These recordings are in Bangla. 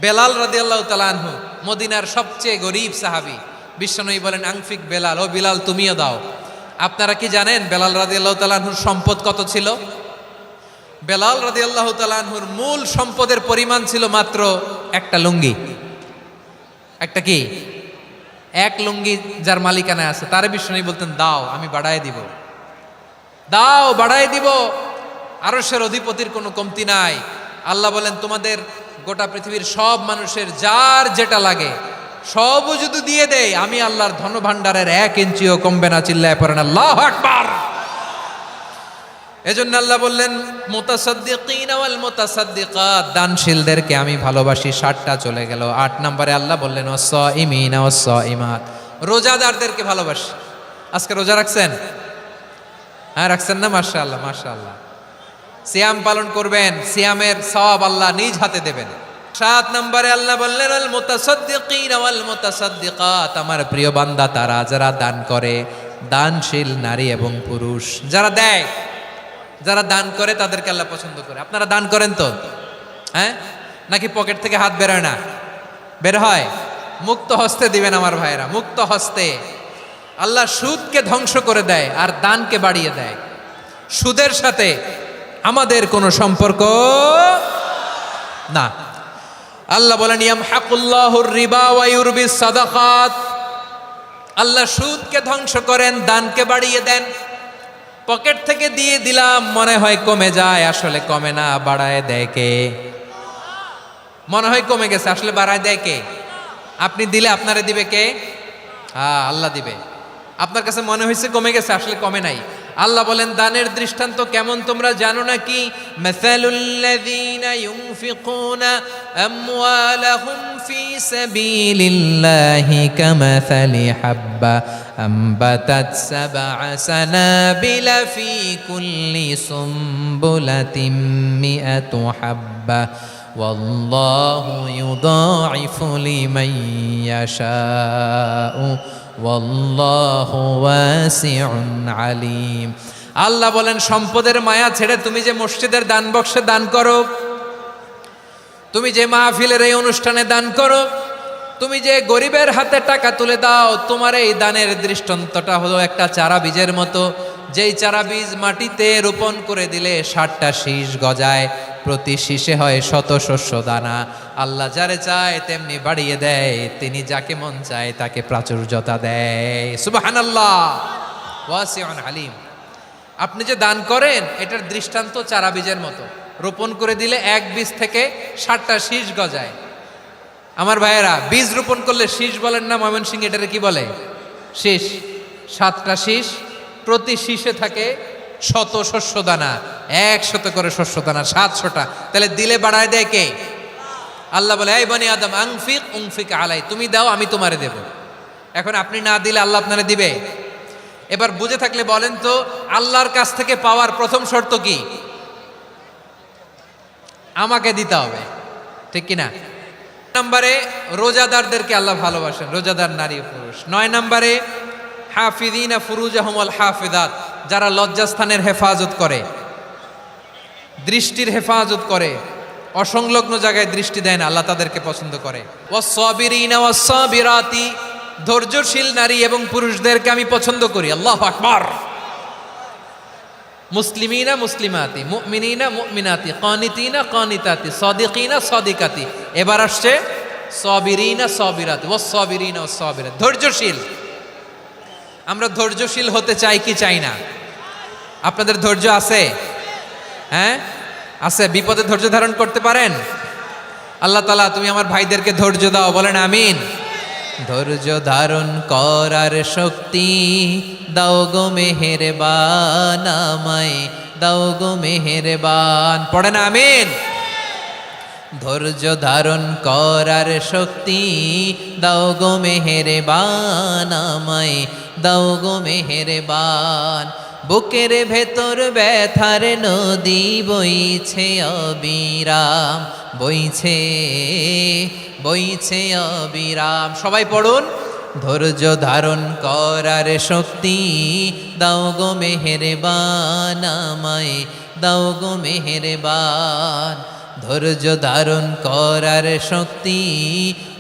বেলাল রাদিয়াল্লাহু তাআলা আনহু মদিনার সবচেয়ে গরীব সাহাবী। বিশ্বনবী বলেন, আনফিক বেলাল, ও বিলাল তুমিও দাও। আপনারা কি জানেন বেলাল রাদিয়াল্লাহু তাআলা আনহুর সম্পদ কত ছিল? বেলাল রাদিয়াল্লাহু তাআলা আনহুর মূল সম্পদের পরিমাণ ছিল মাত্র একটা লুঙ্গি। একটা কি? এক লুঙ্গি যার মালিকানায় আছে তারে বিশ্বনবী বলতেন, দাও আমি বাড়ায় দিব, দাও বাড়ায় দিব। আরশের অধিপতির কোনো কমতি নাই। আল্লাহ বলেন, তোমাদের গোটা পৃথিবীর সব মানুষের যার যেটা লাগে সবও যদি দিয়ে দেয়, আমি আল্লাহর ধনভাণ্ডারের 1 ইঞ্চিও কমবে না। চিল্লায় পড়েন আল্লাহু আকবার। এজন্য আল্লাহ বললেন, মুতাসাদ্দিকিনা ওয়াল মুতাসাদ্দিকাত, দানশীলদেরকে আমি ভালোবাসি। 7টা চলে গেল। 8 নম্বরে আল্লাহ বললেন, ওয়াস-সাইমিনা ওয়াস-সাইমাত, রোজাদারদেরকে ভালোবাসি। আজকে রোজা রাখছেন? হ্যাঁ রাখছেন না? মাশাআল্লাহ মাশাআল্লাহ। সিয়াম পালন করবেন, সিয়ামের সওয়াব আল্লাহ নিজ হাতে দেবেন। 7 নম্বরে আল্লাহ বললেন, আল মুতাসাদ্দিকিনা ওয়াল মুতাসাদ্দিকাত, আমার প্রিয় বান্দা তারা যারা দান করে, দানশীল নারী এবং পুরুষ যারা দেয়, যারা দান করে তাদেরকে আল্লাহ পছন্দ করে। আপনারা দান করেন তো? হ্যাঁ, নাকি পকেট থেকে হাত বেরোয় না? বের হয়। মুক্ত হস্তে দিবেন আমার ভাইয়েরা, মুক্ত হস্তে। আল্লাহ সুদকে ধ্বংস করে দেয় আর দানকে বাড়িয়ে দেয়। সুদের সাথে আমাদের কোনো সম্পর্ক না। আল্লাহ বলেন, ইয়ামহাকুল্লাহুর রিবা ওয়া ইউরবিস সাদাকাত, আল্লাহ সুদকে ধ্বংস করেন, দানকে বাড়িয়ে দেন। পকেট থেকে দিয়ে দিলাম মনে হয় কমে যায়, আসলে কমে না, বাড়ায় দেয় কে? মনে হয় কমে গেছে, আসলে বাড়ায় দেয় কে? আপনি দিলে আপনারে দিবে কে? হ্যাঁ, আল্লাহ দিবে। আপনার কাছে মনে হয়েছে কমে গেছে, আসলে কমে নাই। আল্লাহ বলেন, দানের দৃষ্টান্ত কেমন তোমরা জানো নাকি? মাসালুল্লাযীনা ইউনফিকুনা আমওয়ালাহুম ফি সাবিলিল্লাহি কামাসালি হাব্বা আম্বাতাত সাবআ সানাবিলা ফি কুল্লি সুমবুলাতিন মিআতু হাব্বা ওয়াল্লাহু ইউদাঈফু লিমান ইয়াশাউ ওয়াল্লাহু ওয়াসিউন আলিম। আল্লাহ বলেন, সম্পদের মায়া ছেড়ে তুমি যে মসজিদের দান বক্সে দান করো, তুমি যে মাহফিলের এই অনুষ্ঠানে দান করো, তুমি যে গরিবের হাতে টাকা তুলে দাও, তোমার এই দানের দৃষ্টান্তটা হলো একটা চারা বীজের মতো। যেই চারা বীজ মাটিতে রোপণ করে দিলে 60টা শীষ গজায়, প্রতি শীষে হয় 100 শস্য দানা। আল্লাহ যারে চায় তেমনি বাড়িয়ে দেয়, তিনি যাকে মন চায় তাকে প্রাচুর্যতা দেয়। সুবহানাল্লাহ, ওয়াসিউন আলিম। আপনি যে দান করেন এটার দৃষ্টান্ত চারা বীজের মতো, রোপণ করে দিলে এক বীজ থেকে 60টা শীষ গজায়। আমার ভাইয়েরা, বীজ রোপণ করলে শীষ বলেন না ময়মনসিংহ, এটারে কি বলে? শীষ। 7টা শীষ, প্রতি শীষে থাকে 100 শস্য দানা, 100 করে শস্য দানা, 700টা। তাহলে দিলে বাড়ায় দেয় কে? আল্লাহ বলে, এই বনি আদম আনফিক উনফিক আলাই, তুমি দাও আমি তোমারে দেব। এখন আপনি না দিলে আল্লাহ আপনারে দিবে? এবার বুঝে থাকলে বলেন তো, আল্লাহর কাছ থেকে পাওয়ার প্রথম শর্ত কি? আমাকে দিতে হবে, ঠিক কিনা? নম্বরে রোজাদারদেরকে আল্লাহ ভালোবাসেন, রোজাদার নারী পুরুষ। 9 নম্বরে হাফিযিনা ফুরুজাহুম ওয়াল হাফিযাত, যারা লজ্জাস্থানের হেফাজত করে, দৃষ্টির হেফাজত করে, অসংলগ্ন জায়গায় দৃষ্টি দেয় না, আল্লাহ তাদেরকে পছন্দ করে। ওয়াস-সাবিরিনা ওয়াস-সাবিরাতি, ধৈর্যশীল নারী এবং পুরুষদেরকে আমি পছন্দ করি। আল্লাহু আকবার। মুসলিমিনা মুসলিমাতি, মুমিনিনা মুমিনাতি, কানিতিনা কানিতাতি, সাদিকিনা সাদিকাতি। এবার আসছে সাবিরিনা সাবিরাতি, ওয়াস-সাবিরিনা ওয়াস-সাবিরাত, ধৈর্যশীল। আমরা ধৈর্যশীল হতে চাই কি চাই না? আপনাদের ধৈর্য আছে? হ্যাঁ আছে। বিপদে ধৈর্য ধারণ করতে পারেন? আল্লাহ তাআলা তুমি আমার ভাইদেরকে ধৈর্য দাও, বলেন আমিন। ধৈর্য ধারণ করার শক্তি দাও গো মেহেরবান, আমায় দাও গো মেহেরবান, পড়েন আমিন। ধৈর্য ধারণ করার শক্তি দাও গো মেহেরবান, আমায় দাও গো মেহেরবান। বুকের ভেতর ব্যথার নদী বইছে অবিরাম, বইছে বইছে অবিরাম। সবাই পড়ুন, ধৈর্য ধারণ করার শক্তি দাও গো মেহেরবান, আমায় দাও গো মেহেরবান। ধৈর্য ধারণ করার শক্তি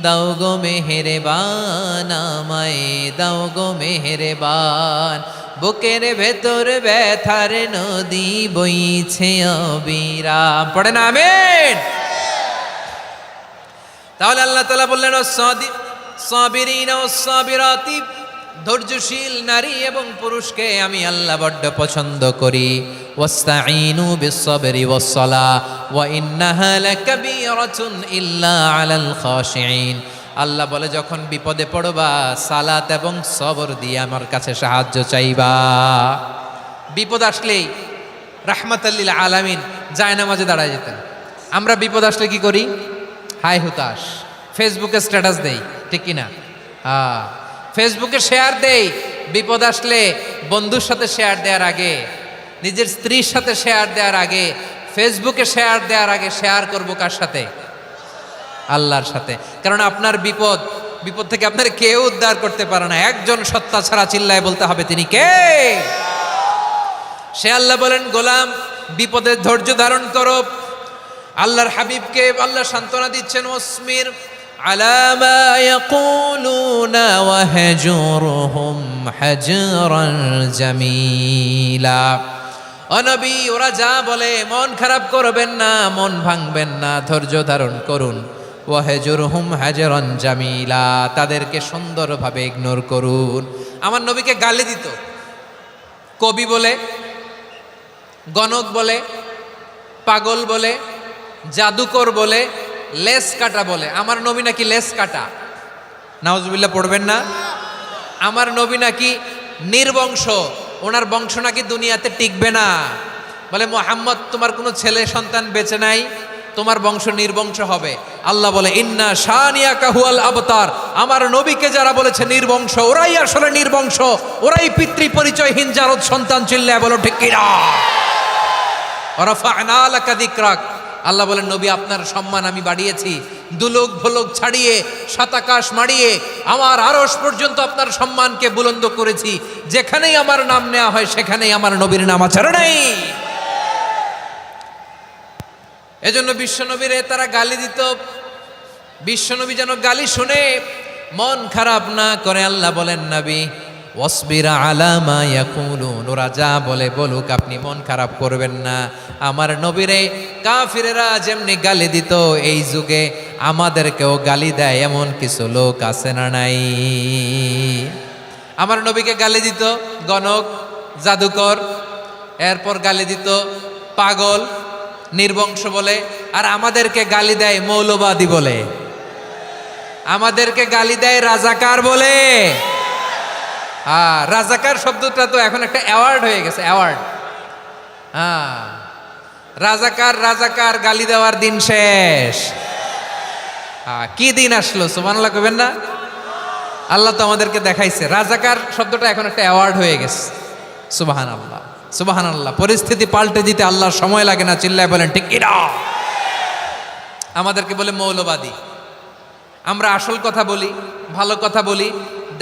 দাও গো মেহেরবান, আমায় দাও গো মেহেরবান। বুকের ভেতর ব্যথার নদী বইছে অবিরাম। পড়ে না আমিন। তাহলে আল্লাহ তাআলা বললেন সাবিরিনা ওয়াস-সাবিরাতি, ধৈর্যশীল নারী এবং পুরুষকে আমি আল্লাহ বড্ড পছন্দ করি। ওয়াস্তাঈনু বিস-সাবরি ওয়াস-সালাহ ওয়া ইন্নাহা লাকাবীরাতুন ইল্লা আলাল খাশিঈন। আল্লাহ বলে যখন বিপদে পড়বা সালাত এবং সবর দিয়ে আমার কাছে সাহায্য চাইবা। বিপদ আসলেই রাহমাতাল লিল আলামিন জায়নামাজে দাঁড়ায় যেতেন। আমরা বিপদ আসলে কি করি? হাই হুতাশ, ফেসবুকে স্ট্যাটাস দেই, ঠিক কিনা? ফেসবুকে শেয়ার দেই। বিপদ আসলে বন্ধুর সাথে শেয়ার দেওয়ার আগে, নিজের স্ত্রীর সাথে শেয়ার দেওয়ার আগে, ফেসবুকে শেয়ার দেওয়ার আগে শেয়ার করবো কার সাথে? আল্লাহর সাথে। কারণ আপনার বিপদ থেকে আপনার কেউ উদ্ধার করতে পারে না, একজন সত্তা ছাড়া। চিল্লায় বলতে হবে তিনি কে? সে আল্লাহ বলেন, গোলাম বিপদে ধৈর্য ধারণ করো। আল্লাহর হাবিবকে আল্লাহ সান্ত্বনা দিচ্ছেন, ওয়াসমির আলা মা ইয়াকুলুনা ওয়াহজুরহুম হাজরান জামিলা। ও নবী, ওরা যা বলে মন খারাপ করবেন না, মন ভাঙবেন না, ধৈর্য ধারণ করুন। ওয়াহজুরহুম হাজরান জামিলা, তাদেরকে সুন্দরভাবে ইগনোর করুন। আমার নবীকে গালি দিত কবি বলে, গণক বলে, পাগল বলে, জাদুকর বলে, লেস কাটা বলে। আমার নবী নাকি লেস কাটা, নাউজুবিল্লাহ পড়বেন না। আমার নবী নাকি নির্বংশ, ওনার বংশ নাকি দুনিয়াতে টিকবে না। বলে মুহাম্মদ, তোমার কোনো ছেলে সন্তান বেঁচে নাই, তোমার বংশ নির্বংশ হবে। আল্লাহ বলে ইন্না শানিয়াকা হুয়াল আবতার। আমার নবীকে যারা বলেছে নির্বংশ, ওরাই আসলে নির্বংশ, ওরাই পিতৃ পরিচয়হীন জারদ সন্তান। চিল্লায় বলো ঠিক কিনা? রাফা'না লাকা যিকরাক। আল্লাহ বলেন, নবী আপনার সম্মান আমি বাড়িয়েছি, দুলোক ভোলোক ছাড়িয়ে সাতাকাশ মাড়িয়ে আমার আরশ পর্যন্ত আপনার সম্মানকে বুলন্দ করেছি। যেখানেই আমার নাম নেওয়া হয় সেখানেই আমার নবীর নাম আছে না নাই? এজন্য বিশ্বনবীরে তারা গালি দিত। বিশ্বনবী যেন গালি শুনে মন খারাপ না করে আল্লাহ বলেন, নবী ওয়াসবির আলা মা ইয়াকুলুন, ওরা যা বলে বলুক, আপনি মন খারাপ করবেন না। আমার নবীরে কাফিরেরা যেমনি গালি দিত, এই যুগে আমাদেরকেও গালি দেয় এমন কিছু লোক আছে না নাই? আমার নবীকে গালি দিত গণক, জাদুকর, এরপর গালি দিত পাগল, নির্বংশ বলে। আর আমাদেরকে গালি দেয় মৌলবাদী বলে, আমাদেরকে গালি দেয় রাজাকার বলে। রাজাকার শব্দটা তো এখন একটা অ্যাওয়ার্ড হয়ে গেছে, অ্যাওয়ার্ড। রাজাকার রাজাকার গালি দেওয়ার দিন শেষ। কি দিন আসলো? সুবহানাল্লাহ কইবেন না? আল্লাহ তো আমাদেরকে দেখাইছে। রাজাকার শব্দটা এখন একটা অ্যাওয়ার্ড হয়ে গেছে। সুবহানাল্লাহ, সুবহানাল্লাহ। পরিস্থিতি পাল্টে দিতে আল্লাহর সময় লাগে না। চিল্লায় বলেন ঠিক কিনা? আমাদেরকে বলে মৌলবাদী। আমরা আসল কথা বলি, ভালো কথা বলি,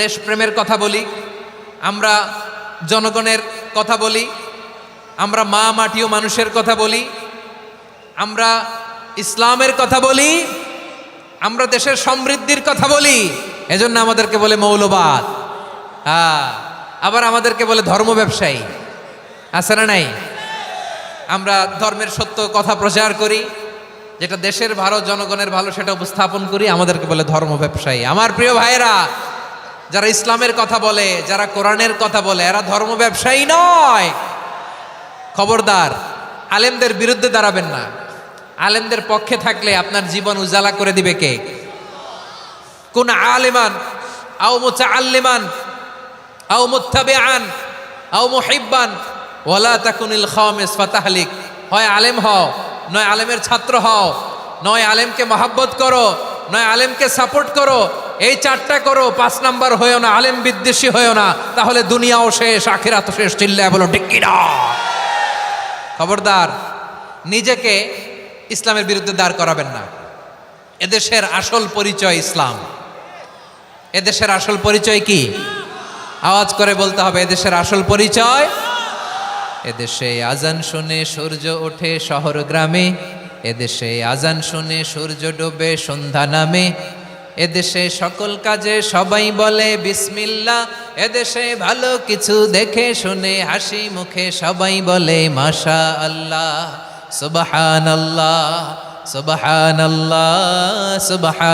দেশপ্রেমের কথা বলি, আমরা জনগণের কথা বলি, আমরা মা মাটি ও মানুষের কথা বলি, আমরা ইসলামের কথা বলি, আমরা দেশের সমৃদ্ধির কথা বলি। এজন্য আমাদেরকে বলে মৌলবাদ। আবার আমাদেরকে বলে ধর্ম ব্যবসায়ী, আছে না নাই? আমরা ধর্মের সত্য কথা প্রচার করি, যেটা দেশের ভালো, জনগণের ভালো, সেটা উপস্থাপন করি, আমাদেরকে বলে ধর্ম ব্যবসায়ী। আমার প্রিয় ভাইরা, যারা ইসলামের কথা বলে, যারা কোরআনের কথা বলে, এরা ধর্ম ব্যবসায়ী নয়। খবরদার, আলেমদের বিরুদ্ধে দাঁড়াবেন না। আলেমদের পক্ষে থাকলে আপনার জীবন উজালা করে দিবে কে? কুন আলিমান আও মুতাআল্লিমান আও মুত্তাবিআন আও মুহিব্বান ওয়ালা তাকুনিল খামিস ফাতাহলিক। হয় আলেম হও, নয় আলেমের ছাত্র হও, নয় আলেমকে মহাব্বত করো, নয় আলেমকে সাপোর্ট করো। এই চারটা করো, 5 নাম্বার হয়েও না, আলেম বিদ্বেষী হয়েও না, তাহলে দুনিয়াও শেষ, আখিরাতও শেষ। চিল্লায় বলো ঠিক কিনা? খবরদার, নিজেকে ইসলামের বিরুদ্ধে দাঁড় করাবেন না। এদেশের আসল পরিচয় ইসলাম। এদেশের আসল পরিচয় কি? আওয়াজ করে বলতে হবে, এদেশের আসল পরিচয়। এদেশে আজান শুনে সূর্য ওঠে শহর গ্রামে, এদেশে আজান শুনে সূর্য ডোবে সন্ধ্যা নামে, এদেশে সকল কাজে সবাই বলে বিসমিল্লাহ, এদেশে ভালো কিছু দেখে শুনে হাসি মুখে সবাই বলে মাশা আল্লাহ, সুবহানাল্লাহ সুবহানাল্লাহ সুবহান